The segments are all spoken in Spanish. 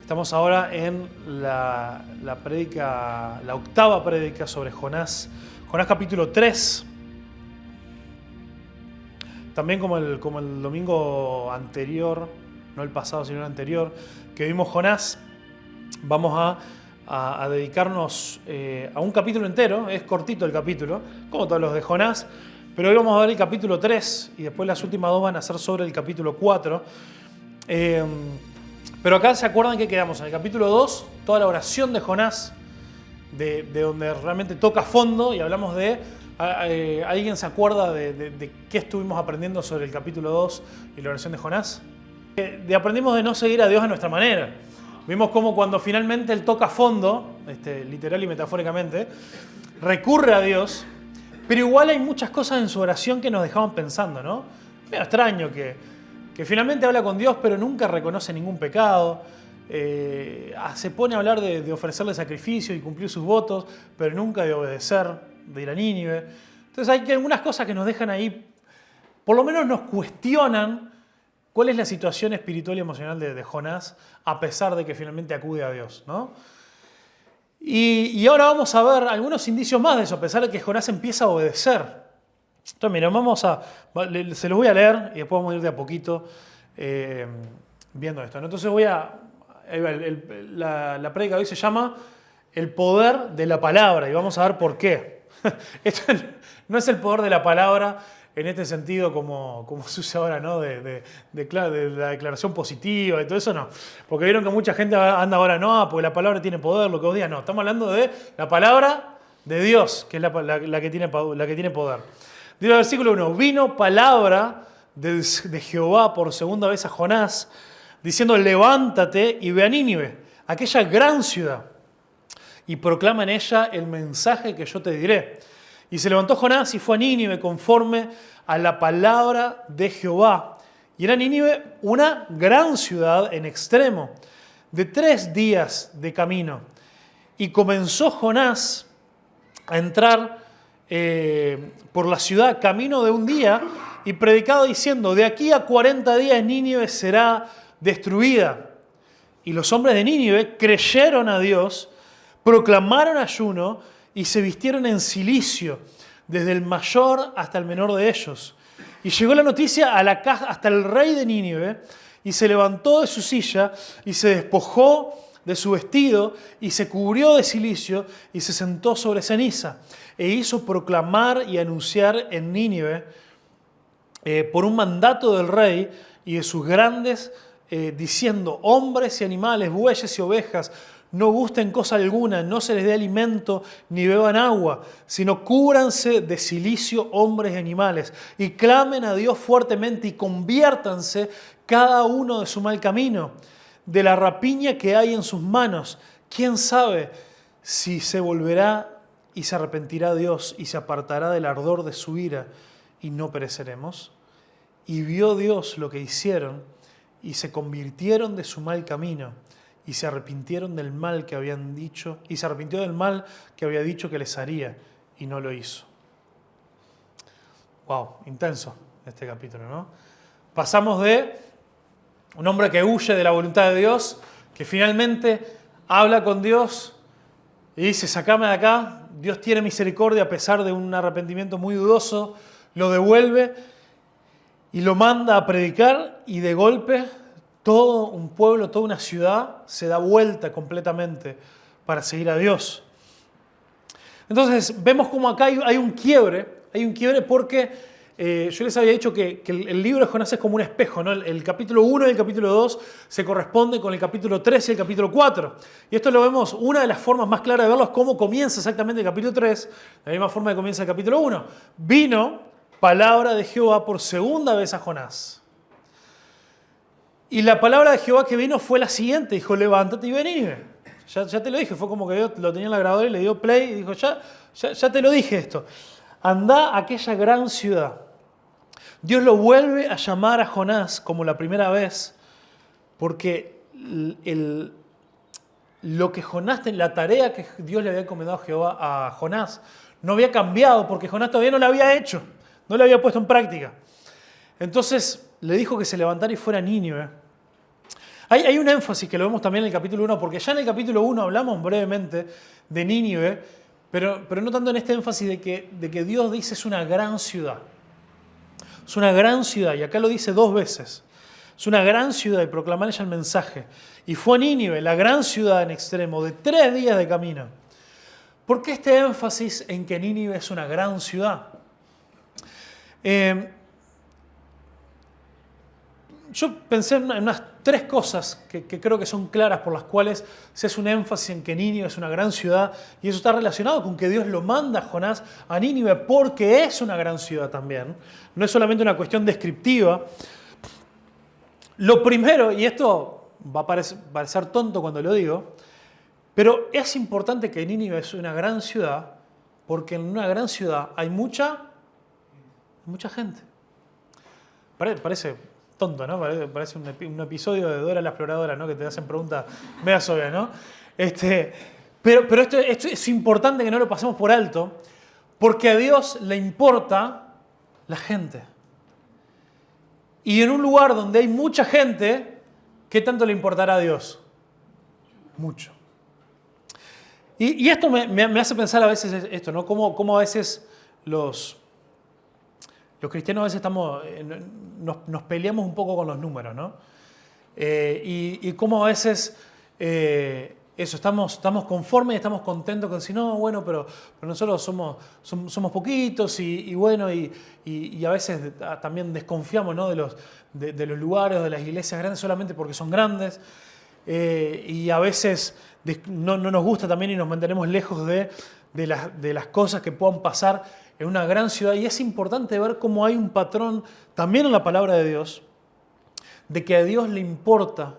Estamos ahora en la octava prédica sobre Jonás. Jonás capítulo 3. También como el domingo anterior, no el pasado sino el anterior, que vimos Jonás, vamos a dedicarnos a un capítulo entero. Es cortito el capítulo, como todos los de Jonás, pero hoy vamos a ver el capítulo 3 y después las últimas dos van a ser sobre el capítulo 4. Pero acá se acuerdan que quedamos en el capítulo 2, toda la oración de Jonás, de donde realmente toca fondo, y hablamos de... ¿Alguien se acuerda de qué estuvimos aprendiendo sobre el capítulo 2 y la oración de Jonás? Aprendimos de no seguir a Dios a nuestra manera. Vimos cómo cuando finalmente él toca fondo, literal y metafóricamente, recurre a Dios, pero igual hay muchas cosas en su oración que nos dejaban pensando, ¿no? Medio extraño que finalmente habla con Dios, pero nunca reconoce ningún pecado. Se pone a hablar de ofrecerle sacrificio y cumplir sus votos, pero nunca de obedecer, de ir a Nínive. Entonces hay algunas cosas que nos dejan ahí, por lo menos nos cuestionan cuál es la situación espiritual y emocional de Jonás, a pesar de que finalmente acude a Dios, ¿no? Y ahora vamos a ver algunos indicios más de eso, a pesar de que Jonás empieza a obedecer. Entonces, miren, se los voy a leer y después vamos a ir de a poquito viendo esto, ¿no? Entonces la prédica de hoy se llama El poder de la palabra y vamos a ver por qué. Esto no es el poder de la palabra en este sentido como se usa ahora, ¿no? De la declaración positiva y todo eso, no. Porque vieron que mucha gente anda ahora, no, porque la palabra tiene poder, lo que vos digas, no. Estamos hablando de la palabra de Dios, que es la que tiene poder. Dice el versículo 1, vino palabra de Jehová por segunda vez a Jonás, diciendo, levántate y ve a Nínive, aquella gran ciudad, y proclama en ella el mensaje que yo te diré. Y se levantó Jonás y fue a Nínive conforme a la palabra de Jehová. Y era Nínive una gran ciudad en extremo, de 3 días de camino. Y comenzó Jonás a entrar por la ciudad camino de un día y predicado diciendo, de aquí a 40 días Nínive será destruida. Y los hombres de Nínive creyeron a Dios, proclamaron ayuno y se vistieron en cilicio, desde el mayor hasta el menor de ellos. Y llegó la noticia hasta el rey de Nínive, y se levantó de su silla y se despojó de su vestido y se cubrió de cilicio y se sentó sobre ceniza e hizo proclamar y anunciar en Nínive por un mandato del rey y de sus grandes diciendo, hombres y animales, bueyes y ovejas, no gusten cosa alguna, no se les dé alimento ni beban agua, sino cúbranse de cilicio hombres y animales y clamen a Dios fuertemente y conviértanse cada uno de su mal camino, de la rapiña que hay en sus manos. ¿Quién sabe si se volverá y se arrepentirá Dios y se apartará del ardor de su ira y no pereceremos? Y vio Dios lo que hicieron y se convirtieron de su mal camino y se arrepintieron del mal que habían dicho y se arrepintió del mal que había dicho que les haría y no lo hizo. Wow, intenso este capítulo, ¿no? Pasamos de un hombre que huye de la voluntad de Dios, que finalmente habla con Dios y dice, sacame de acá. Dios tiene misericordia a pesar de un arrepentimiento muy dudoso, lo devuelve y lo manda a predicar y de golpe todo un pueblo, toda una ciudad se da vuelta completamente para seguir a Dios. Entonces vemos como acá hay un quiebre porque yo les había dicho que el libro de Jonás es como un espejo, ¿no? El capítulo 1 y el capítulo 2 se corresponden con el capítulo 3 y el capítulo 4. Y esto lo vemos, una de las formas más claras de verlo es cómo comienza exactamente el capítulo 3, de la misma forma que comienza el capítulo 1. Vino palabra de Jehová por segunda vez a Jonás. Y la palabra de Jehová que vino fue la siguiente, dijo, levántate y ve a Nínive. Ya te lo dije, fue como que Dios lo tenía en la grabadora y le dio play y dijo, ya te lo dije esto. Andá a aquella gran ciudad. Dios lo vuelve a llamar a Jonás como la primera vez, porque lo que Jonás, la tarea que Dios le había encomendado a Jonás, no había cambiado, porque Jonás todavía no la había hecho, no la había puesto en práctica. Entonces le dijo que se levantara y fuera a Nínive, Hay un énfasis que lo vemos también en el capítulo 1, porque ya en el capítulo 1 hablamos brevemente de Nínive, pero no tanto en este énfasis de que Dios dice es una gran ciudad. Es una gran ciudad, y acá lo dice 2 veces. Es una gran ciudad y proclamar ella el mensaje. Y fue a Nínive, la gran ciudad en extremo, de 3 días de camino. ¿Por qué este énfasis en que Nínive es una gran ciudad? Yo pensé en unas 3 cosas que creo que son claras por las cuales se hace un énfasis en que Nínive es una gran ciudad, y eso está relacionado con que Dios lo manda a Jonás a Nínive porque es una gran ciudad también. No es solamente una cuestión descriptiva. Lo primero, y esto va a parecer tonto cuando lo digo, pero es importante que Nínive es una gran ciudad porque en una gran ciudad hay mucha gente. Parece tonto, ¿no? Parece un episodio de Dora la Exploradora, ¿no? Que te hacen preguntas medias obvias, ¿no? Pero esto es importante que no lo pasemos por alto, porque a Dios le importa la gente. Y en un lugar donde hay mucha gente, ¿qué tanto le importará a Dios? Mucho. Y esto me hace pensar a veces esto, ¿no? Cómo a veces los cristianos a veces nos peleamos un poco con los números, ¿no? Y cómo a veces estamos conformes y estamos contentos con decir, no, bueno, pero nosotros somos poquitos y bueno, y a veces también desconfiamos, ¿no? de los lugares, de las iglesias grandes solamente porque son grandes. Y a veces no nos gusta también y nos mantenemos lejos de las cosas que puedan pasar en una gran ciudad. Y es importante ver cómo hay un patrón también en la palabra de Dios, de que a Dios le importa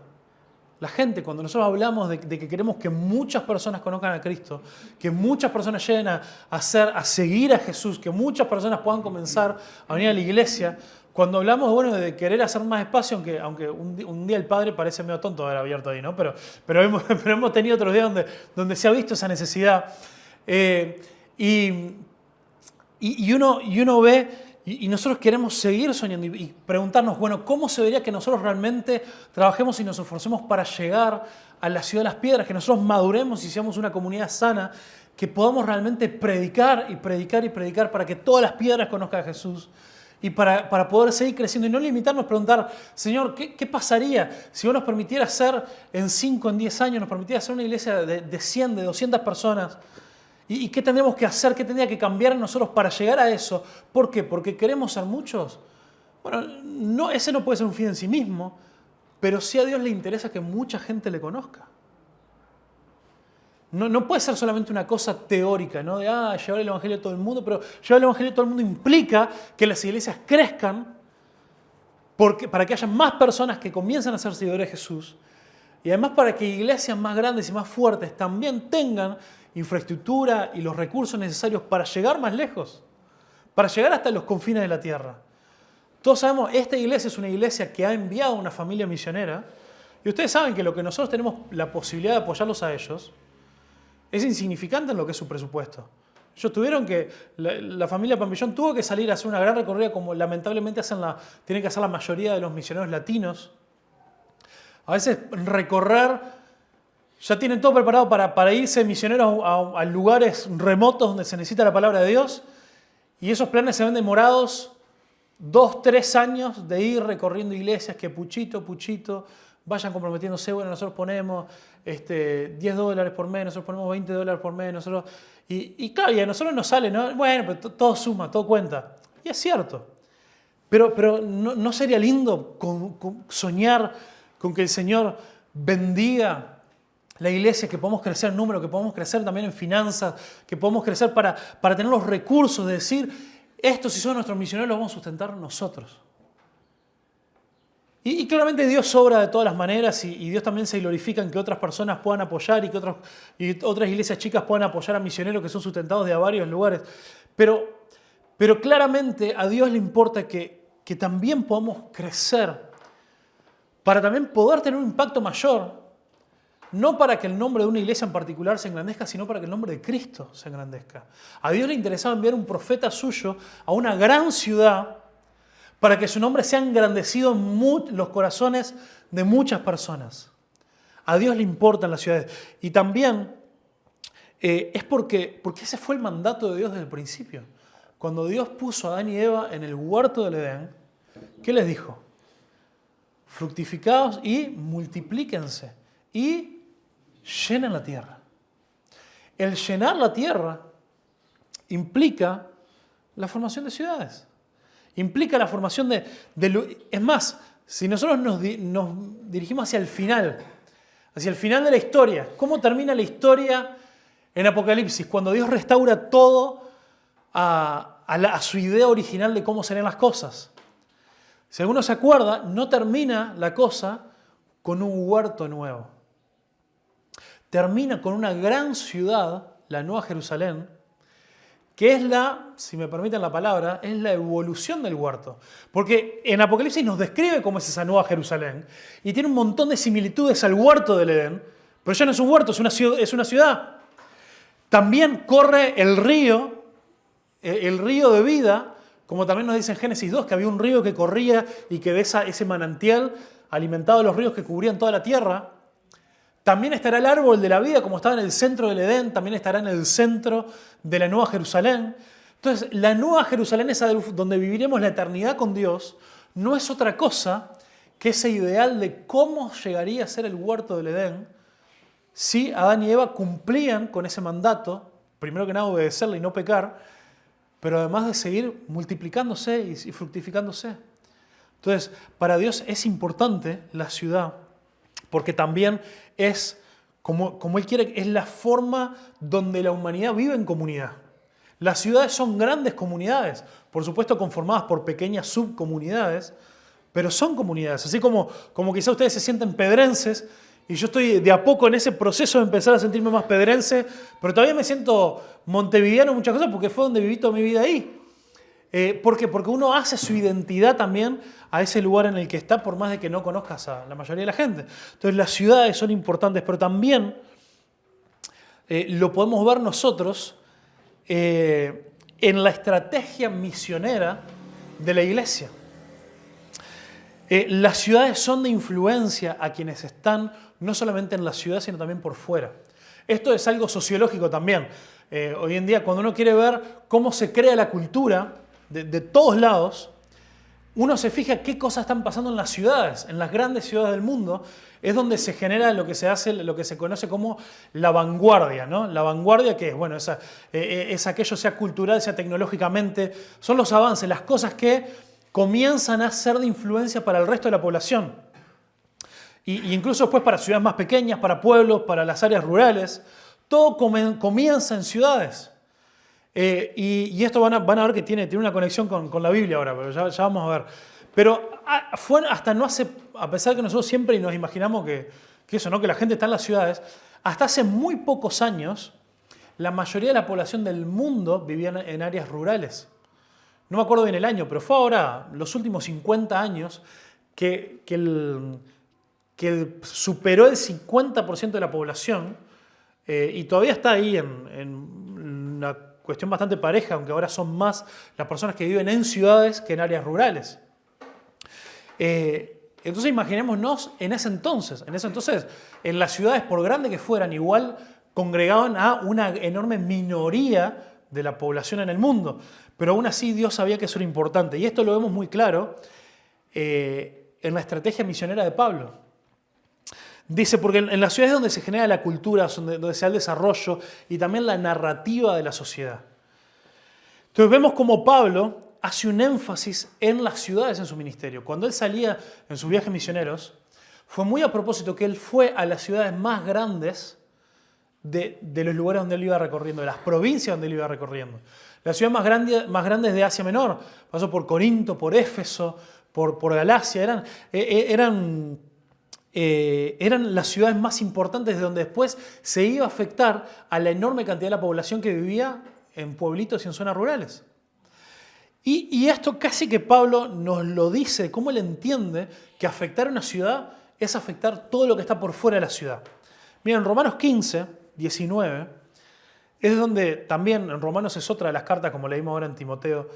la gente. Cuando nosotros hablamos de que queremos que muchas personas conozcan a Cristo, que muchas personas lleguen a seguir a Jesús, que muchas personas puedan comenzar a venir a la iglesia. Cuando hablamos de querer hacer más espacio, aunque un día el Padre parece medio tonto haber abierto ahí, ¿no? Pero hemos tenido otros días donde se ha visto esa necesidad. Y uno ve, y nosotros queremos seguir soñando y preguntarnos, bueno, ¿cómo se vería que nosotros realmente trabajemos y nos esforcemos para llegar a la ciudad de las piedras, que nosotros maduremos y seamos una comunidad sana, que podamos realmente predicar y predicar y predicar para que todas las piedras conozcan a Jesús? Y para poder seguir creciendo y no limitarnos a preguntar, Señor, ¿qué pasaría si vos nos permitieras ser en 5, en 10 años, nos permitieras ser una iglesia de 100, de 200 personas? ¿Y qué tendríamos que hacer? ¿Qué tendría que cambiar en nosotros para llegar a eso? ¿Por qué? ¿Porque queremos ser muchos? Bueno, ese no puede ser un fin en sí mismo, pero sí a Dios le interesa que mucha gente le conozca. No puede ser solamente una cosa teórica, ¿no? De llevar el Evangelio a todo el mundo, pero llevar el Evangelio a todo el mundo implica que las iglesias crezcan para que haya más personas que comiencen a ser seguidores de Jesús, y además para que iglesias más grandes y más fuertes también tengan infraestructura y los recursos necesarios para llegar más lejos, para llegar hasta los confines de la tierra. Todos sabemos, esta iglesia es una iglesia que ha enviado a una familia misionera, y ustedes saben que lo que nosotros tenemos la posibilidad de apoyarlos a ellos es insignificante en lo que es su presupuesto. La familia Pampillón tuvo que salir a hacer una gran recorrida como lamentablemente tienen que hacer la mayoría de los misioneros latinos. A veces recorrer, ya tienen todo preparado para irse misioneros a lugares remotos donde se necesita la palabra de Dios, y esos planes se ven demorados 2, 3 años de ir recorriendo iglesias que puchito, vayan comprometiéndose. Bueno, nosotros ponemos $10 por mes, nosotros ponemos $20 por mes, y claro, y a nosotros nos sale, ¿no? Bueno, pero todo suma, todo cuenta. Y es cierto. Pero ¿no sería lindo soñar con que el Señor bendiga la iglesia, que podamos crecer en número, que podamos crecer también en finanzas, que podamos crecer para tener los recursos de decir, estos si son nuestros misioneros los vamos a sustentar nosotros? Y claramente Dios obra de todas las maneras, y Dios también se glorifica en que otras personas puedan apoyar y que otras iglesias chicas puedan apoyar a misioneros que son sustentados de a varios lugares. Pero claramente a Dios le importa que también podamos crecer para también poder tener un impacto mayor, no para que el nombre de una iglesia en particular se engrandezca, sino para que el nombre de Cristo se engrandezca. A Dios le interesaba enviar un profeta suyo a una gran ciudad para que su nombre sea engrandecido en los corazones de muchas personas. A Dios le importan las ciudades. Y también es porque ese fue el mandato de Dios desde el principio. Cuando Dios puso a Adán y Eva en el huerto del Edén, ¿qué les dijo? Fructificaos y multiplíquense y llenen la tierra. El llenar la tierra implica la formación de ciudades. Implica la formación es más, si nosotros nos dirigimos hacia el final de la historia, ¿cómo termina la historia en Apocalipsis? Cuando Dios restaura todo a su idea original de cómo serían las cosas. Si alguno se acuerda, no termina la cosa con un huerto nuevo. Termina con una gran ciudad, la Nueva Jerusalén, que es si me permiten la palabra, es la evolución del huerto. Porque en Apocalipsis nos describe cómo es esa Nueva Jerusalén y tiene un montón de similitudes al huerto del Edén, pero ya no es un huerto, es una ciudad. También corre el río de vida, como también nos dice en Génesis 2, que había un río que corría y que de ese manantial alimentaba los ríos que cubrían toda la tierra. También estará el árbol de la vida, como estaba en el centro del Edén, también estará en el centro de la Nueva Jerusalén. Entonces, la Nueva Jerusalén, esa donde viviremos la eternidad con Dios, no es otra cosa que ese ideal de cómo llegaría a ser el huerto del Edén si Adán y Eva cumplían con ese mandato, primero que nada obedecerle y no pecar, pero además de seguir multiplicándose y fructificándose. Entonces, para Dios es importante la ciudad, porque también es, como Él quiere, es la forma donde la humanidad vive en comunidad. Las ciudades son grandes comunidades, por supuesto conformadas por pequeñas subcomunidades, pero son comunidades. Así como quizá ustedes se sienten pedrenses, y yo estoy de a poco en ese proceso de empezar a sentirme más pedrense, pero todavía me siento montevideano en muchas cosas porque fue donde viví toda mi vida ahí. ¿Por qué? Porque uno hace su identidad también a ese lugar en el que está, por más de que no conozcas a la mayoría de la gente. Entonces las ciudades son importantes, pero también lo podemos ver nosotros en la estrategia misionera de la iglesia. Las ciudades son de influencia a quienes están no solamente en la ciudad, sino también por fuera. Esto es algo sociológico también. Hoy en día, cuando uno quiere ver cómo se crea la cultura de todos lados, uno se fija qué cosas están pasando en las ciudades, en las grandes ciudades del mundo, es donde se genera lo que se conoce como la vanguardia, ¿no? La vanguardia que es, bueno, es aquello, sea cultural, sea tecnológicamente, son los avances, las cosas que comienzan a ser de influencia para el resto de la población. Y incluso después para ciudades más pequeñas, para pueblos, para las áreas rurales. Todo comienza en ciudades. Y esto van a ver que tiene una conexión con la Biblia ahora, pero ya vamos a ver. Pero fue hasta no hace, a pesar que nosotros siempre nos imaginamos que eso, ¿no? Que la gente está en las ciudades, hasta hace muy pocos años, la mayoría de la población del mundo vivía en áreas rurales. No me acuerdo bien el año, pero fue ahora, los últimos 50 años, que superó el 50% de la población y todavía está ahí en una cuestión bastante pareja, aunque ahora son más las personas que viven en ciudades que en áreas rurales. Entonces imaginémonos en ese entonces, en las ciudades, por grande que fueran, igual congregaban a una enorme minoría de la población en el mundo. Pero aún así Dios sabía que eso era importante. Y esto lo vemos muy claro en la estrategia misionera de Pablo. Dice, porque en las ciudades donde se genera la cultura, donde se da el desarrollo y también la narrativa de la sociedad. Entonces vemos cómo Pablo hace un énfasis en las ciudades en su ministerio. Cuando él salía en sus viajes misioneros, fue muy a propósito que él fue a las ciudades más grandes de los lugares donde él iba recorriendo, de las provincias donde él iba recorriendo. Las ciudades más grandes de Asia Menor, pasó por Corinto, por Éfeso, por Galacia, eran las ciudades más importantes de donde después se iba a afectar a la enorme cantidad de la población que vivía en pueblitos y en zonas rurales. Y esto casi que Pablo nos lo dice, cómo él entiende que afectar a una ciudad es afectar todo lo que está por fuera de la ciudad. Miren, en Romanos 15, 19, es donde también, en Romanos es otra de las cartas, como leímos ahora en Timoteo,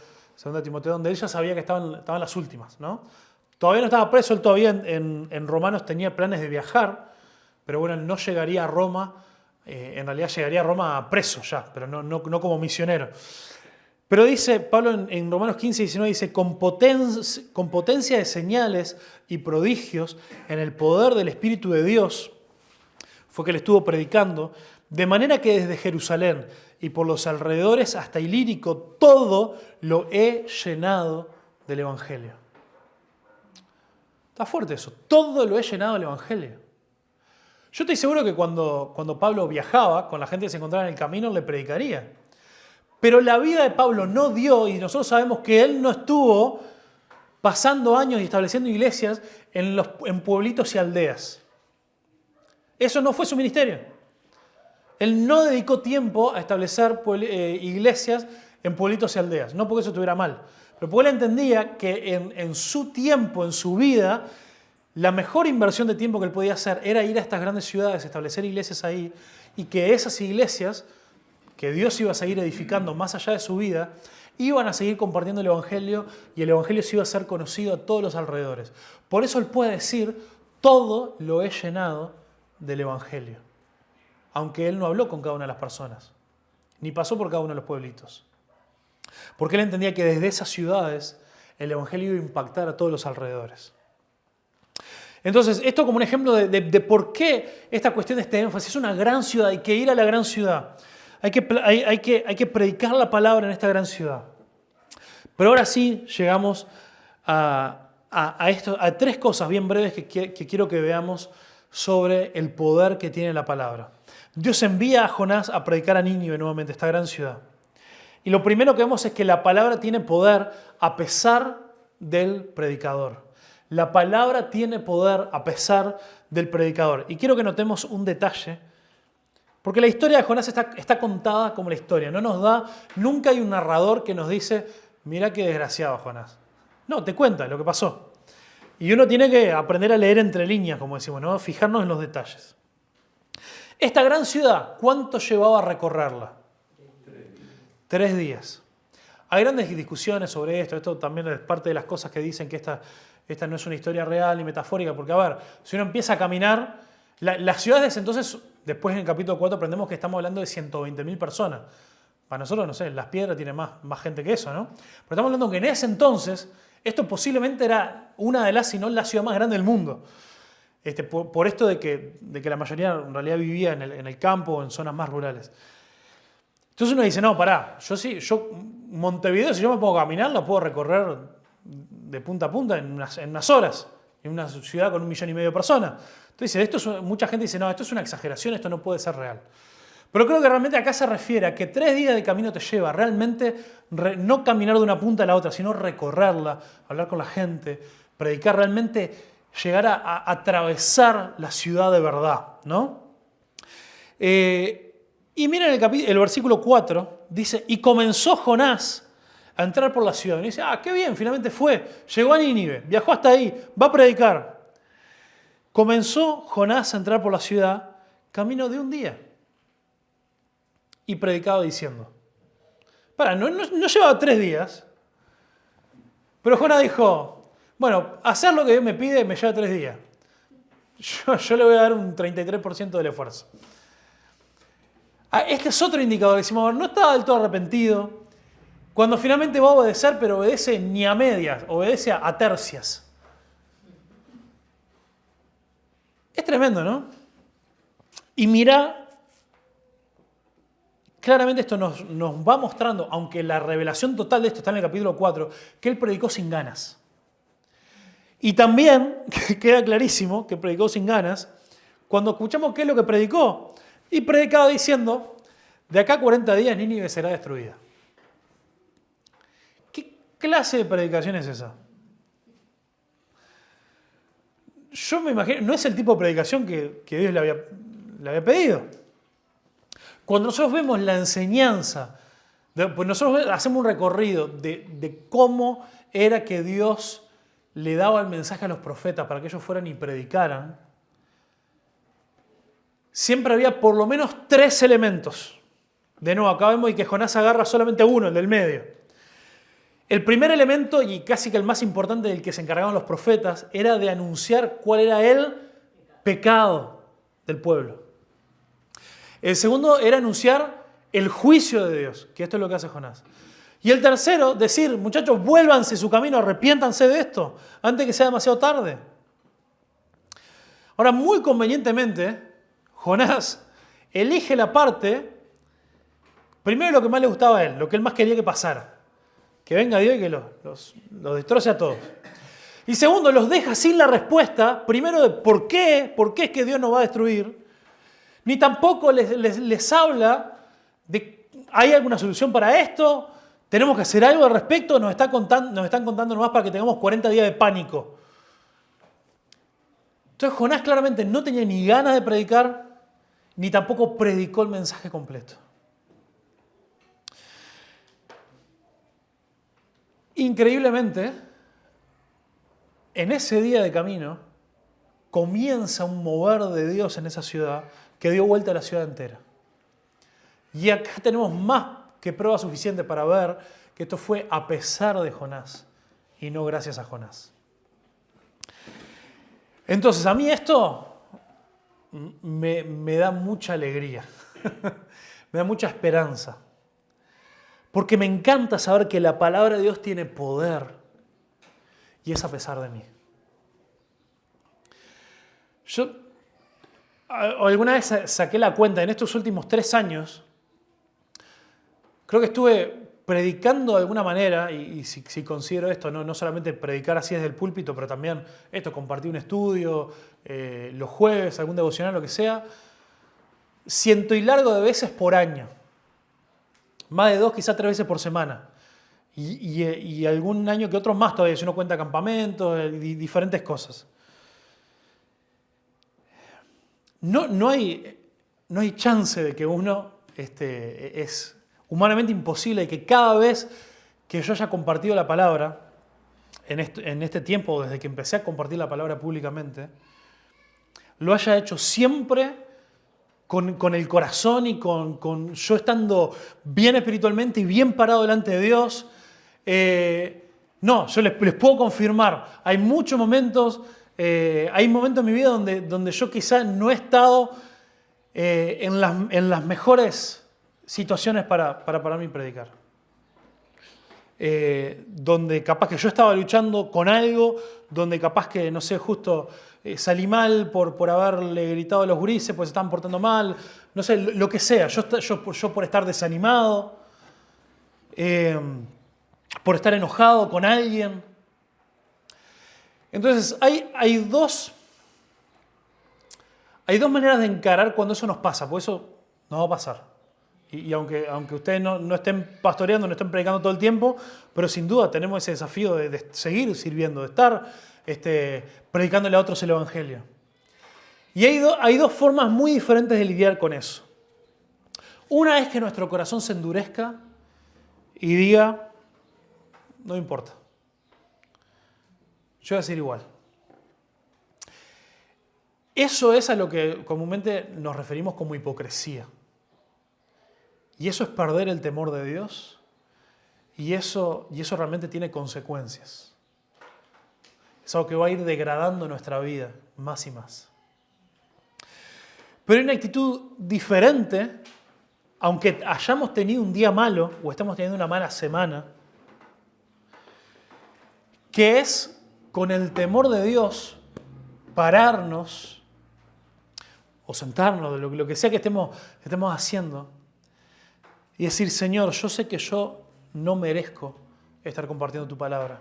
2 Timoteo, donde él ya sabía que estaban las últimas, ¿no? Todavía no estaba preso, él todavía en Romanos tenía planes de viajar, pero bueno, él no llegaría a Roma, en realidad llegaría a Roma preso ya, pero no como misionero. Pero dice, Pablo en Romanos 15, 19, dice, con potencia de señales y prodigios en el poder del Espíritu de Dios, fue que él estuvo predicando, de manera que desde Jerusalén y por los alrededores hasta Ilírico, todo lo he llenado del Evangelio. Está fuerte eso, todo lo he llenado del Evangelio. Yo estoy seguro que cuando Pablo viajaba, con la gente que se encontraba en el camino, le predicaría. Pero la vida de Pablo no dio, y nosotros sabemos que él no estuvo pasando años y estableciendo iglesias en pueblitos y aldeas. Eso no fue su ministerio. Él no dedicó tiempo a establecer iglesias en pueblitos y aldeas. No porque eso estuviera mal, pero porque él entendía que en su tiempo, en su vida, la mejor inversión de tiempo que él podía hacer era ir a estas grandes ciudades, establecer iglesias ahí, y que esas iglesias, que Dios iba a seguir edificando más allá de su vida, iban a seguir compartiendo el Evangelio y el Evangelio se iba a ser conocido a todos los alrededores. Por eso él puede decir, todo lo he llenado del Evangelio. Aunque él no habló con cada una de las personas, ni pasó por cada uno de los pueblitos. Porque él entendía que desde esas ciudades el Evangelio iba a impactar a todos los alrededores. Entonces, esto como un ejemplo de por qué esta cuestión de este énfasis. Es una gran ciudad, hay que ir a la gran ciudad. Hay que predicar la palabra en esta gran ciudad. Pero ahora sí llegamos a 3 cosas bien breves que quiero que veamos sobre el poder que tiene la palabra. Dios envía a Jonás a predicar a Nínive nuevamente, esta gran ciudad. Y lo primero que vemos es que la palabra tiene poder a pesar del predicador. La palabra tiene poder a pesar del predicador. Y quiero que notemos un detalle, porque la historia de Jonás está contada como la historia. Nunca hay un narrador que nos dice, mira qué desgraciado Jonás. No, te cuenta lo que pasó. Y uno tiene que aprender a leer entre líneas, como decimos, ¿no? Fijarnos en los detalles. Esta gran ciudad, ¿cuánto llevaba a recorrerla? 3 días. Hay grandes discusiones sobre esto. Esto también es parte de las cosas que dicen que esta no es una historia real ni metafórica. Porque, a ver, si uno empieza a caminar, las ciudades de ese entonces, después en el capítulo 4 aprendemos que estamos hablando de 120.000 personas. Para nosotros, no sé, Las Piedras tiene más gente que eso, ¿no? Pero estamos hablando que en ese entonces, esto posiblemente era una de las, si no la ciudad más grande del mundo. Por esto de que la mayoría en realidad vivía en el campo o en zonas más rurales. Entonces uno dice, no, pará, Montevideo, si yo me pongo a caminar, la puedo recorrer de punta a punta en unas horas, en una ciudad con 1,5 millones de personas. Entonces mucha gente dice, no, esto es una exageración, esto no puede ser real. Pero creo que realmente acá se refiere a que 3 días de camino te lleva realmente no caminar de una punta a la otra, sino recorrerla, hablar con la gente, predicar, realmente llegar a atravesar la ciudad de verdad, ¿no? Y miren el versículo 4, dice, y comenzó Jonás a entrar por la ciudad. Y dice, qué bien, finalmente fue, llegó a Nínive, viajó hasta ahí, va a predicar. Comenzó Jonás a entrar por la ciudad camino de un día. Y predicaba diciendo, no llevaba 3 días, pero Jonás dijo, bueno, hacer lo que Dios me pide me lleva 3 días. Yo le voy a dar un 33% del esfuerzo. Este es otro indicador. Decimos, no estaba del todo arrepentido. Cuando finalmente va a obedecer, pero obedece ni a medias, obedece a tercias. Es tremendo, ¿no? Y mira, claramente esto nos va mostrando, aunque la revelación total de esto está en el capítulo 4, que él predicó sin ganas. Y también queda clarísimo que predicó sin ganas cuando escuchamos qué es lo que predicó. Y predicaba diciendo, de acá a 40 días Nínive será destruida. ¿Qué clase de predicación es esa? Yo me imagino, no es el tipo de predicación que Dios le había pedido. Cuando nosotros vemos la enseñanza, pues nosotros hacemos un recorrido de cómo era que Dios le daba el mensaje a los profetas para que ellos fueran y predicaran, siempre había por lo menos 3 elementos. De nuevo, acá vemos que Jonás agarra solamente uno, el del medio. El primer elemento, y casi que el más importante del que se encargaban los profetas, era de anunciar cuál era el pecado del pueblo. El segundo era anunciar el juicio de Dios, que esto es lo que hace Jonás. Y el tercero, decir, muchachos, vuélvanse su camino, arrepiéntanse de esto, antes que sea demasiado tarde. Ahora, muy convenientemente, Jonás elige la parte, primero lo que más le gustaba a él, lo que él más quería que pasara. Que venga Dios y que los destroce a todos. Y segundo, los deja sin la respuesta, primero de por qué es que Dios nos va a destruir, ni tampoco les habla de, ¿hay alguna solución para esto? ¿Tenemos que hacer algo al respecto? Nos están contando nomás para que tengamos 40 días de pánico. Entonces Jonás claramente no tenía ni ganas de predicar, ni tampoco predicó el mensaje completo. Increíblemente, en ese día de camino, comienza un mover de Dios en esa ciudad que dio vuelta a la ciudad entera. Y acá tenemos más que prueba suficiente para ver que esto fue a pesar de Jonás y no gracias a Jonás. Entonces, a mí esto me da mucha alegría, me da mucha esperanza. Porque me encanta saber que la palabra de Dios tiene poder y es a pesar de mí. Yo alguna vez saqué la cuenta, en estos últimos 3 años, creo que estuve predicando de alguna manera, y si considero esto, no solamente predicar así desde el púlpito, pero también esto, compartir un estudio, los jueves, algún devocional, lo que sea, 100 y largo de veces por año. Más de 2, quizás 3 veces por semana. Y algún año que otro más todavía, si uno cuenta campamentos, diferentes cosas. No hay chance de que uno es humanamente imposible y que cada vez que yo haya compartido la palabra, en este tiempo, desde que empecé a compartir la palabra públicamente, lo haya hecho siempre con el corazón y con yo estando bien espiritualmente y bien parado delante de Dios. No, yo les puedo confirmar, hay muchos momentos, hay momentos en mi vida donde yo quizás no he estado en las mejores situaciones para mí predicar. Donde capaz que yo estaba luchando con algo, donde capaz que, no sé, justo salí mal por haberle gritado a los gurises, pues se estaban portando mal, no sé, lo que sea, yo por estar desanimado, por estar enojado con alguien. Entonces, hay dos maneras de encarar cuando eso nos pasa, porque eso nos va a pasar. Y aunque ustedes no estén pastoreando, no estén predicando todo el tiempo, pero sin duda tenemos ese desafío de seguir sirviendo, de estar predicándole a otros el Evangelio. Y hay dos formas muy diferentes de lidiar con eso. Una es que nuestro corazón se endurezca y diga, no importa, yo voy a ser igual. Eso es a lo que comúnmente nos referimos como hipocresía. Y eso es perder el temor de Dios y eso realmente tiene consecuencias. Es algo que va a ir degradando nuestra vida más y más. Pero hay una actitud diferente, aunque hayamos tenido un día malo o estemos teniendo una mala semana, que es con el temor de Dios pararnos o sentarnos, de lo que sea que estemos haciendo, y decir, Señor, yo sé que yo no merezco estar compartiendo tu palabra.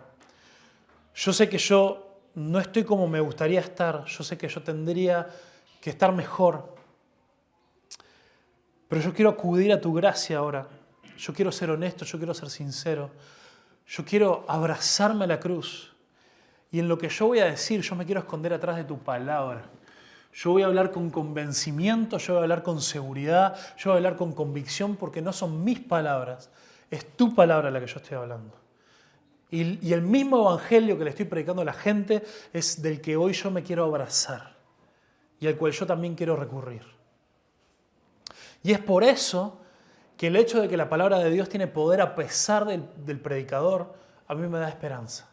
Yo sé que yo no estoy como me gustaría estar. Yo sé que yo tendría que estar mejor. Pero yo quiero acudir a tu gracia ahora. Yo quiero ser honesto, yo quiero ser sincero. Yo quiero abrazarme a la cruz. Y en lo que yo voy a decir, yo me quiero esconder atrás de tu palabra. Yo voy a hablar con convencimiento, yo voy a hablar con seguridad, yo voy a hablar con convicción porque no son mis palabras, es tu palabra la que yo estoy hablando. Y el mismo evangelio que le estoy predicando a la gente es del que hoy yo me quiero abrazar y al cual yo también quiero recurrir. Y es por eso que el hecho de que la palabra de Dios tiene poder a pesar del predicador, a mí me da esperanza.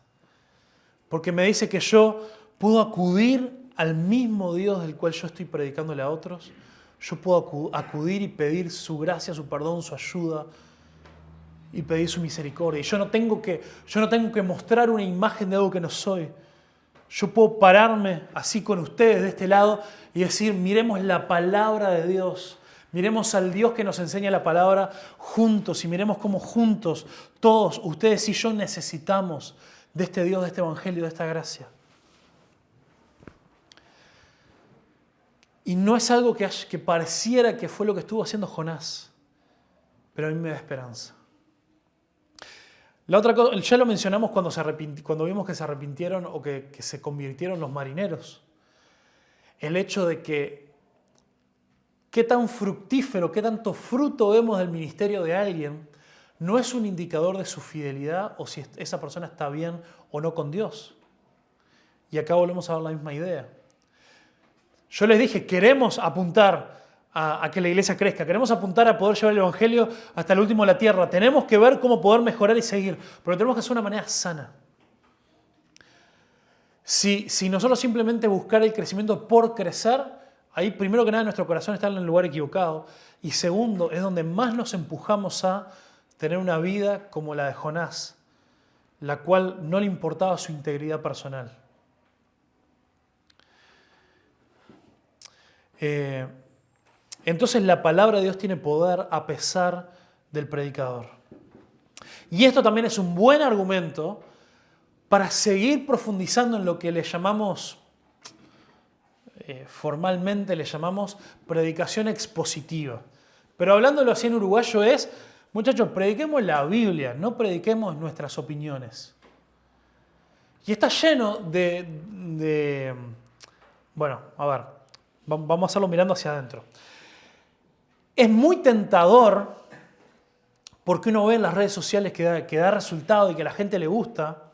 Porque me dice que yo puedo acudir al mismo Dios del cual yo estoy predicándole a otros. Yo puedo acudir y pedir su gracia, su perdón, su ayuda y pedir su misericordia. Y yo no tengo que mostrar una imagen de algo que no soy. Yo puedo pararme así con ustedes de este lado y decir, miremos la palabra de Dios. Miremos al Dios que nos enseña la palabra juntos y miremos cómo juntos, todos, ustedes y yo necesitamos de este Dios, de este evangelio, de esta gracia. Y no es algo que pareciera que fue lo que estuvo haciendo Jonás, pero a mí me da esperanza. La otra cosa, ya lo mencionamos cuando vimos que se arrepintieron o que se convirtieron los marineros. El hecho de que qué tan fructífero, qué tanto fruto vemos del ministerio de alguien, no es un indicador de su fidelidad o si esa persona está bien o no con Dios. Y acá volvemos a ver la misma idea. Yo les dije, queremos apuntar a que la iglesia crezca, queremos apuntar a poder llevar el evangelio hasta el último de la tierra. Tenemos que ver cómo poder mejorar y seguir, pero tenemos que hacer de una manera sana. Si nosotros simplemente buscar el crecimiento por crecer, ahí primero que nada nuestro corazón está en el lugar equivocado y segundo es donde más nos empujamos a tener una vida como la de Jonás, la cual no le importaba su integridad personal. Entonces la palabra de Dios tiene poder a pesar del predicador. Y esto también es un buen argumento para seguir profundizando en lo que le llamamos, formalmente le llamamos predicación expositiva. Pero hablándolo así en uruguayo es, muchachos, prediquemos la Biblia, no prediquemos nuestras opiniones. Y está lleno bueno, a ver, vamos a hacerlo mirando hacia adentro. Es muy tentador, porque uno ve en las redes sociales que da resultado y que a la gente le gusta,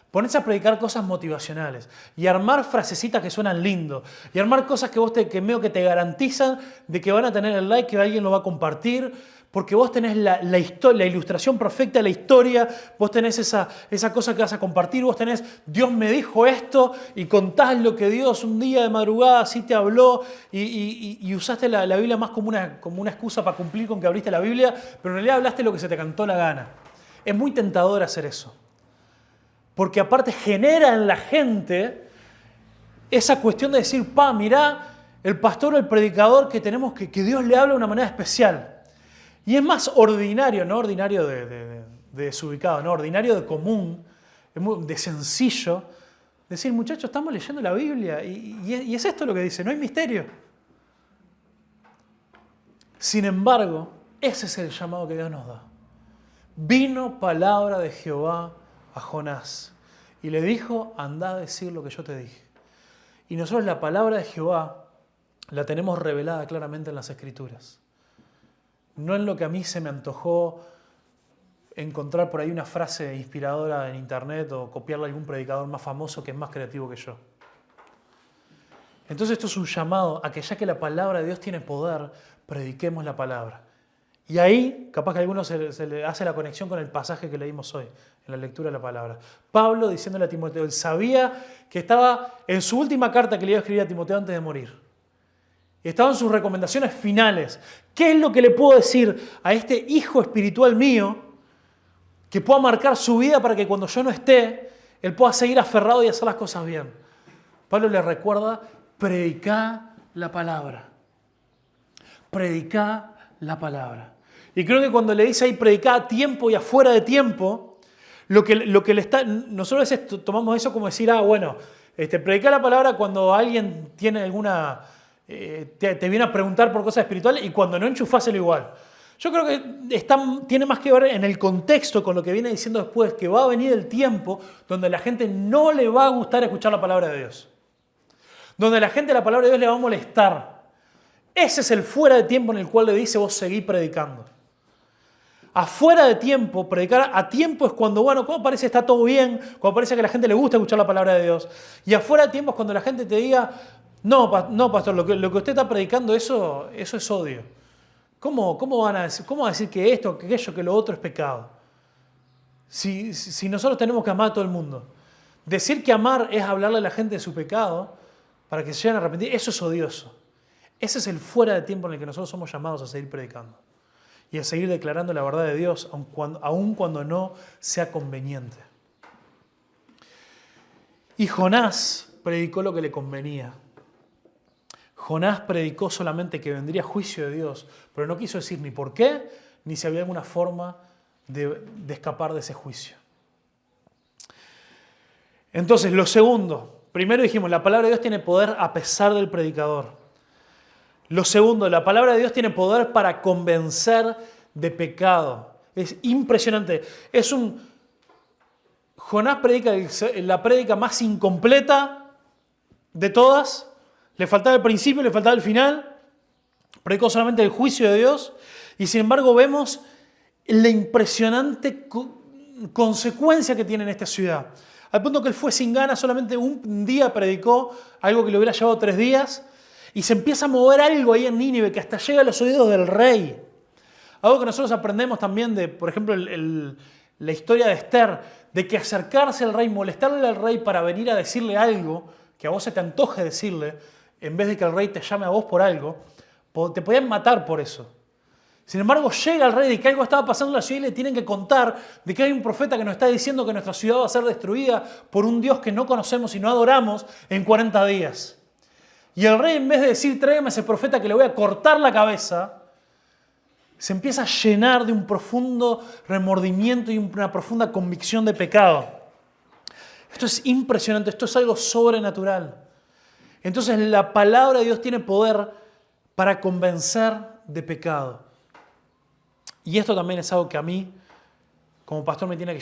ponerse a predicar cosas motivacionales y armar frasecitas que suenan lindo y armar cosas que medio que te garantizan de que van a tener el like, que alguien lo va a compartir, porque vos tenés la ilustración perfecta de la historia, vos tenés esa cosa que vas a compartir, vos tenés Dios me dijo esto y contás lo que Dios un día de madrugada así te habló y usaste la Biblia más como una excusa para cumplir con que abriste la Biblia, pero en realidad hablaste lo que se te cantó la gana. Es muy tentador hacer eso. Porque aparte genera en la gente esa cuestión de decir, mirá, el pastor o el predicador que tenemos, que Dios le habla de una manera especial. Y es más ordinario, no ordinario de desubicado, no ordinario de común, de sencillo, decir, muchachos, estamos leyendo la Biblia y es esto lo que dice, no hay misterio. Sin embargo, ese es el llamado que Dios nos da. Vino palabra de Jehová a Jonás y le dijo, anda a decir lo que yo te dije. Y nosotros la palabra de Jehová la tenemos revelada claramente en las Escrituras. No en lo que a mí se me antojó encontrar por ahí una frase inspiradora en internet o copiarle a algún predicador más famoso que es más creativo que yo. Entonces esto es un llamado a que ya que la palabra de Dios tiene poder, prediquemos la palabra. Y ahí, capaz que a algunos se le hace la conexión con el pasaje que leímos hoy, en la lectura de la palabra. Pablo diciéndole a Timoteo, él sabía que estaba en su última carta que le iba a escribir a Timoteo antes de morir. Estaban sus recomendaciones finales. ¿Qué es lo que le puedo decir a este hijo espiritual mío que pueda marcar su vida para que cuando yo no esté, él pueda seguir aferrado y hacer las cosas bien? Pablo le recuerda, predicá la palabra. Predicá la palabra. Y creo que cuando le dice ahí predicá a tiempo y afuera de tiempo, nosotros a veces tomamos eso como decir, predicá la palabra cuando alguien tiene alguna... te viene a preguntar por cosas espirituales y cuando no enchufáselo igual. Yo creo que tiene más que ver en el contexto con lo que viene diciendo después, que va a venir el tiempo donde la gente no le va a gustar escuchar la palabra de Dios. Donde la gente la palabra de Dios le va a molestar. Ese es el fuera de tiempo en el cual le dice vos seguí predicando. Afuera de tiempo, predicar a tiempo es cuando parece está todo bien, cuando parece que a la gente le gusta escuchar la palabra de Dios. Y afuera de tiempo es cuando la gente te diga, no, pastor, lo que usted está predicando, eso es odio. ¿Cómo va a decir que esto, que aquello, que lo otro es pecado? Si nosotros tenemos que amar a todo el mundo, decir que amar es hablarle a la gente de su pecado para que se lleguen a arrepentir, eso es odioso. Ese es el fuera de tiempo en el que nosotros somos llamados a seguir predicando y a seguir declarando la verdad de Dios, aun cuando no sea conveniente. Y Jonás predicó lo que le convenía. Jonás predicó solamente que vendría juicio de Dios, pero no quiso decir ni por qué, ni si había alguna forma de escapar de ese juicio. Entonces, lo segundo, primero dijimos, la palabra de Dios tiene poder a pesar del predicador. Lo segundo, la palabra de Dios tiene poder para convencer de pecado. Es impresionante. Jonás predica la prédica más incompleta de todas. Le faltaba el principio, le faltaba el final. Predicó solamente el juicio de Dios. Y sin embargo vemos la impresionante consecuencia que tiene en esta ciudad. Al punto que él fue sin ganas, solamente un día predicó algo que le hubiera llevado 3 días. Y se empieza a mover algo ahí en Nínive que hasta llega a los oídos del rey. Algo que nosotros aprendemos también de, por ejemplo, la historia de Esther, de que acercarse al rey, molestarle al rey para venir a decirle algo que a vos se te antoje decirle, en vez de que el rey te llame a vos por algo, te podían matar por eso. Sin embargo, llega el rey de que algo estaba pasando en la ciudad y le tienen que contar de que hay un profeta que nos está diciendo que nuestra ciudad va a ser destruida por un Dios que no conocemos y no adoramos en 40 días. Y el rey, en vez de decir, tráigame a ese profeta que le voy a cortar la cabeza, se empieza a llenar de un profundo remordimiento y una profunda convicción de pecado. Esto es impresionante, esto es algo sobrenatural. Entonces la palabra de Dios tiene poder para convencer de pecado. Y esto también es algo que a mí, como pastor, me llena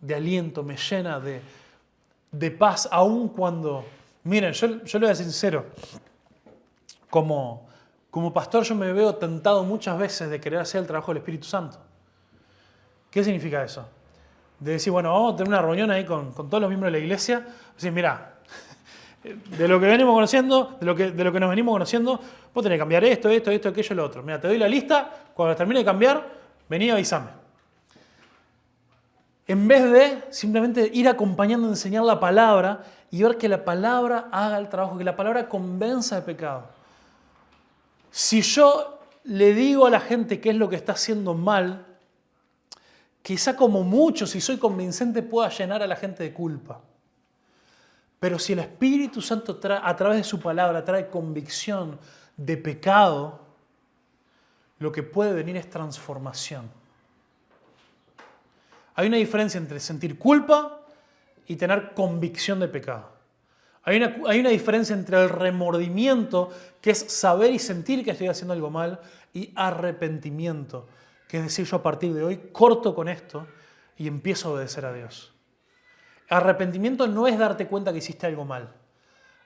de aliento, me llena de paz, aun cuando... Miren, yo le voy a ser sincero, como pastor yo me veo tentado muchas veces de querer hacer el trabajo del Espíritu Santo. ¿Qué significa eso? De decir, bueno, vamos a tener una reunión ahí con todos los miembros de la iglesia, decir, mirá, de lo que venimos conociendo, de lo que nos venimos conociendo, vos tenés que cambiar esto, aquello, lo otro. Mira, te doy la lista, cuando termine de cambiar, vení y avísame. En vez de simplemente ir acompañando a enseñar la palabra y ver que la palabra haga el trabajo, que la palabra convenza de pecado. Si yo le digo a la gente qué es lo que está haciendo mal, quizá como mucho, si soy convincente, pueda llenar a la gente de culpa. Pero si el Espíritu Santo a través de su palabra trae convicción de pecado, lo que puede venir es transformación. Hay una diferencia entre sentir culpa y tener convicción de pecado. Hay una diferencia entre el remordimiento, que es saber y sentir que estoy haciendo algo mal, y arrepentimiento, que es decir, yo a partir de hoy corto con esto y empiezo a obedecer a Dios. Arrepentimiento no es darte cuenta que hiciste algo mal.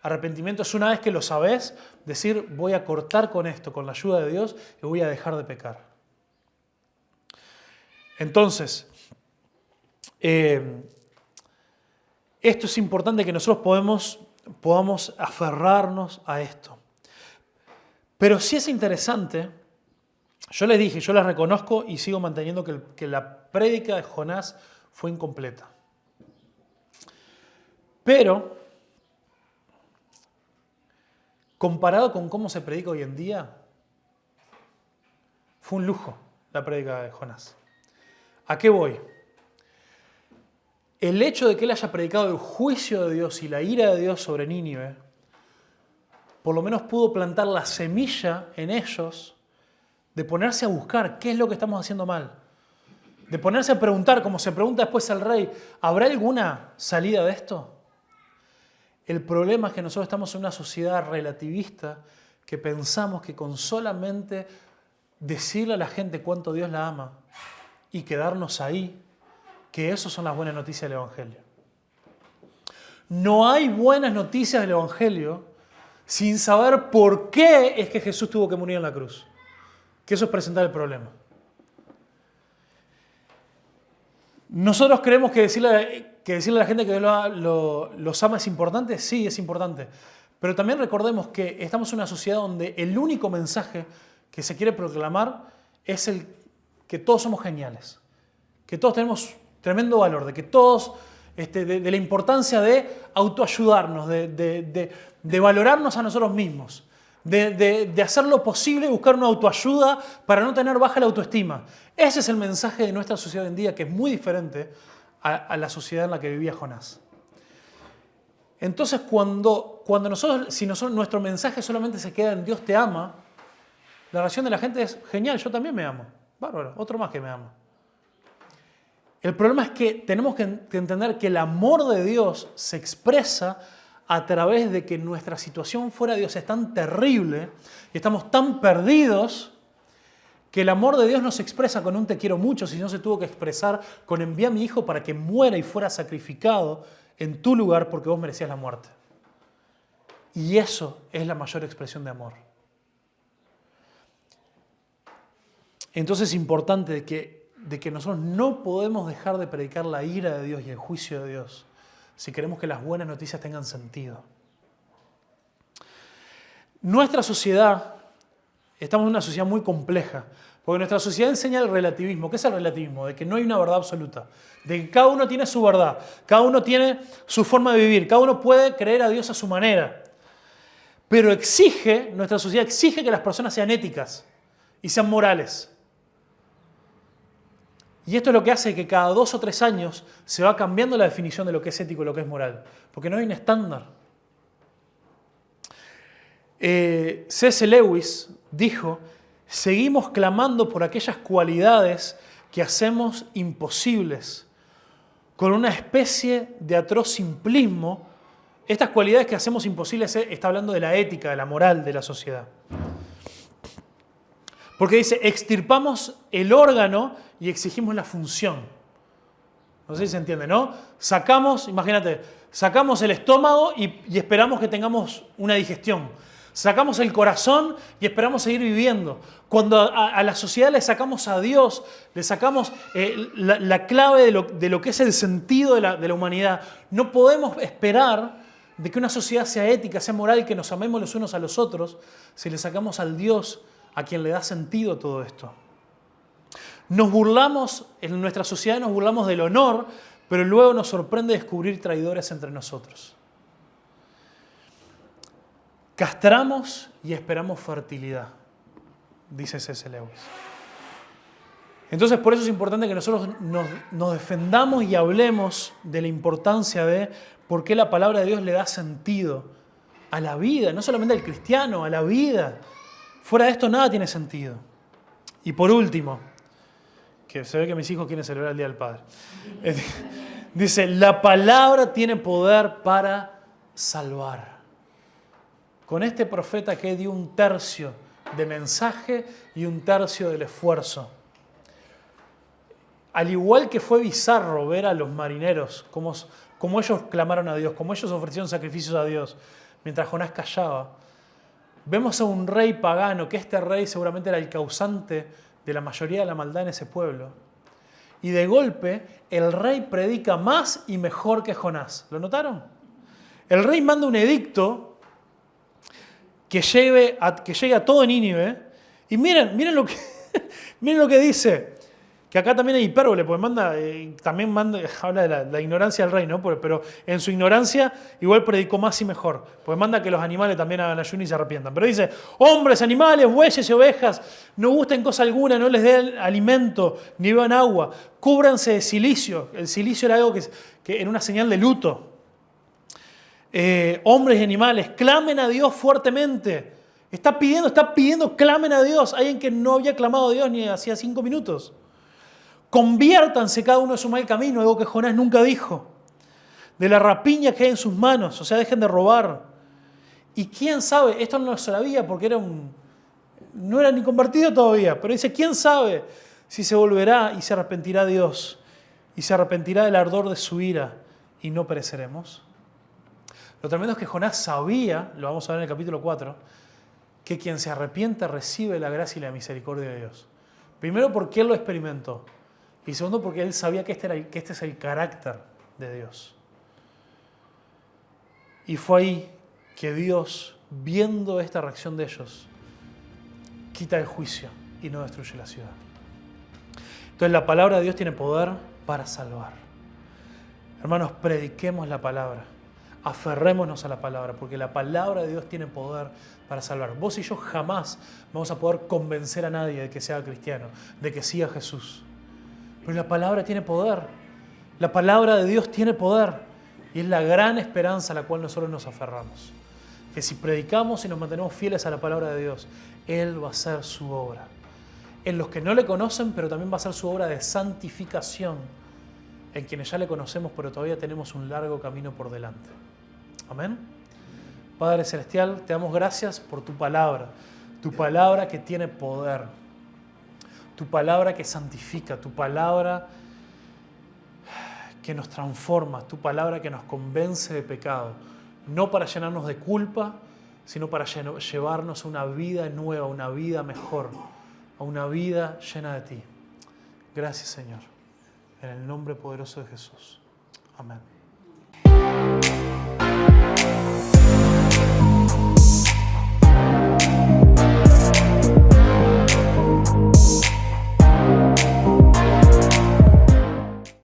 Arrepentimiento es una vez que lo sabes, decir voy a cortar con esto, con la ayuda de Dios, y voy a dejar de pecar. Entonces, esto es importante que nosotros podamos aferrarnos a esto. Pero sí es interesante, yo les dije, yo les reconozco y sigo manteniendo que la prédica de Jonás fue incompleta. Pero, comparado con cómo se predica hoy en día, fue un lujo la prédica de Jonás. ¿A qué voy? El hecho de que él haya predicado el juicio de Dios y la ira de Dios sobre Nínive, por lo menos pudo plantar la semilla en ellos de ponerse a buscar qué es lo que estamos haciendo mal. De ponerse a preguntar, como se pregunta después al rey, ¿habrá alguna salida de esto? El problema es que nosotros estamos en una sociedad relativista que pensamos que con solamente decirle a la gente cuánto Dios la ama y quedarnos ahí, que esas son las buenas noticias del Evangelio. No hay buenas noticias del Evangelio sin saber por qué es que Jesús tuvo que morir en la cruz. Que eso es presentar el problema. Nosotros creemos que decirle a la gente que Dios los ama es importante. Sí, es importante. Pero también recordemos que estamos en una sociedad donde el único mensaje que se quiere proclamar es el que todos somos geniales. que todos tenemos tremendo valor, de que todos, de la importancia de autoayudarnos, de valorarnos a nosotros mismos, de hacer lo posible y buscar una autoayuda para no tener baja la autoestima. Ese es el mensaje de nuestra sociedad hoy en día, que es muy diferente a la sociedad en la que vivía Jonás. Entonces, si nuestro mensaje solamente se queda en Dios te ama, la reacción de la gente es genial, yo también me amo. Bárbaro, otro más que me ama. El problema es que tenemos que entender que el amor de Dios se expresa a través de que nuestra situación fuera de Dios es tan terrible y estamos tan perdidos que el amor de Dios no se expresa con un te quiero mucho, sino se tuvo que expresar con envié a mi hijo para que muera y fuera sacrificado en tu lugar porque vos merecías la muerte. Y eso es la mayor expresión de amor. Entonces es importante de que nosotros no podemos dejar de predicar la ira de Dios y el juicio de Dios si queremos que las buenas noticias tengan sentido. Nuestra sociedad, estamos en una sociedad muy compleja, porque nuestra sociedad enseña el relativismo. ¿Qué es el relativismo? De que no hay una verdad absoluta, de que cada uno tiene su verdad, cada uno tiene su forma de vivir, cada uno puede creer a Dios a su manera. Pero nuestra sociedad exige que las personas sean éticas y sean morales. Y esto es lo que hace que cada 2 o 3 años se va cambiando la definición de lo que es ético y lo que es moral, porque no hay un estándar. C.S. Lewis dijo: seguimos clamando por aquellas cualidades que hacemos imposibles, con una especie de atroz simplismo. Estas cualidades que hacemos imposibles, está hablando de la ética, de la moral de la sociedad. Porque dice, extirpamos el órgano y exigimos la función. No sé si se entiende, ¿no? Imagínate, sacamos el estómago y esperamos que tengamos una digestión. Sacamos el corazón y esperamos seguir viviendo. Cuando a la sociedad le sacamos a Dios, le sacamos la clave de lo que es el sentido de la humanidad, no podemos esperar de que una sociedad sea ética, sea moral, que nos amemos los unos a los otros, si le sacamos al Dios a quien le da sentido todo esto. En nuestra sociedad nos burlamos del honor, pero luego nos sorprende descubrir traidores entre nosotros. Castramos y esperamos fertilidad, dice C.S. Lewis. Entonces, por eso es importante que nosotros nos defendamos y hablemos de la importancia de por qué la palabra de Dios le da sentido a la vida, no solamente al cristiano, a la vida. Fuera de esto nada tiene sentido. Y por último, que se ve que mis hijos quieren celebrar el Día del Padre. Dice, la palabra tiene poder para salvar. Con este profeta que dio 1/3 de mensaje y 1/3 del esfuerzo. Al igual que fue bizarro ver a los marineros, como ellos clamaron a Dios, como ellos ofrecieron sacrificios a Dios, mientras Jonás callaba, vemos a un rey pagano, que este rey seguramente era el causante de la mayoría de la maldad en ese pueblo. Y de golpe, el rey predica más y mejor que Jonás. ¿Lo notaron? El rey manda un edicto que llegue a todo Nínive. Y miren lo que dice. Que acá también hay hipérbole, porque habla de la ignorancia del rey, ¿no? Pero en su ignorancia igual predicó más y mejor. Porque manda que los animales también hagan ayuno y se arrepientan. Pero dice, hombres, animales, bueyes y ovejas, no gusten cosa alguna, no les den alimento, ni beban agua. Cúbranse de cilicio. El cilicio era algo que era una señal de luto. Hombres y animales, clamen a Dios fuertemente. Está pidiendo, clamen a Dios. Alguien que no había clamado a Dios ni hacía 5 minutos. Conviértanse cada uno de su mal camino, algo que Jonás nunca dijo. De la rapiña que hay en sus manos, o sea, dejen de robar. Y quién sabe, esto no lo sabía porque no era ni convertido todavía, pero dice, quién sabe si se volverá y se arrepentirá Dios y se arrepentirá del ardor de su ira y no pereceremos. Lo tremendo es que Jonás sabía, lo vamos a ver en el capítulo 4, que quien se arrepiente recibe la gracia y la misericordia de Dios. Primero porque él lo experimentó. Y segundo, porque él sabía que este es el carácter de Dios. Y fue ahí que Dios, viendo esta reacción de ellos, quita el juicio y no destruye la ciudad. Entonces la palabra de Dios tiene poder para salvar. Hermanos, prediquemos la palabra. Aferrémonos a la palabra, porque la palabra de Dios tiene poder para salvar. Vos y yo jamás vamos a poder convencer a nadie de que sea cristiano, de que siga a Jesús. Pero la palabra tiene poder. La palabra de Dios tiene poder. Y es la gran esperanza a la cual nosotros nos aferramos. Que si predicamos y nos mantenemos fieles a la palabra de Dios, Él va a hacer su obra. En los que no le conocen, pero también va a hacer su obra de santificación. En quienes ya le conocemos, pero todavía tenemos un largo camino por delante. Amén. Padre Celestial, te damos gracias por tu palabra que tiene poder, tu palabra que santifica, tu palabra que nos transforma, tu palabra que nos convence de pecado, no para llenarnos de culpa, sino para llevarnos a una vida nueva, a una vida mejor, a una vida llena de ti. Gracias, Señor, en el nombre poderoso de Jesús. Amén.